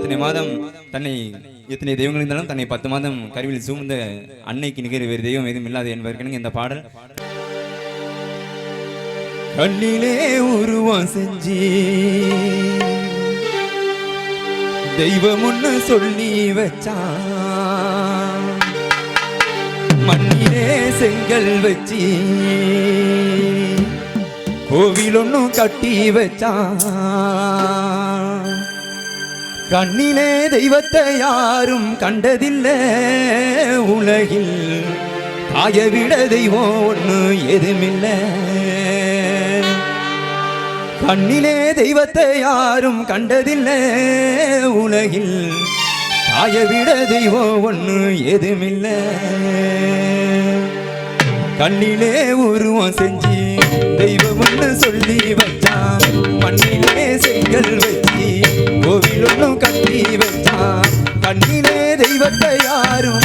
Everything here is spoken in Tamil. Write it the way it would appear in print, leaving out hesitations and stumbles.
இத்தனை மாதம் தன்னை எத்தனை தெய்வங்கள் இருந்தாலும் தன்னை 10 மாதம் கருவில் சூழ்ந்த அன்னைக்கு நிகர் வேறு தெய்வம் எதுவும் இல்லாது என்பதற்கு இந்த பாடல். கண்ணிலே உருவம் செஞ்சி தெய்வம் ஒண்ணு சொல்லி வச்சான், மண்ணிலே செங்கல் வச்சி கோவில் ஒன்னும் கட்டி வச்சான். கண்ணிலே தெய்வத்தை யாரும் கண்டதில்லை உலகில், தாயை விட தெய்வம் ஒண்ணு எதுமில்லை. கண்ணிலே தெய்வத்தை யாரும் கண்டதில்லை உலகில், தாயை விட தெய்வம் ஒண்ணு எதுமில்லை. கண்ணிலே உருவம் செஞ்சு தெய்வம் ஒண்ணு சொல்லி வச்சான், மண்ணிலே செங்கல் வச்சு கோவில் ஒன்னும் கட்டி வச்சான். கண்ணிலே தெய்வத்தை யாரும்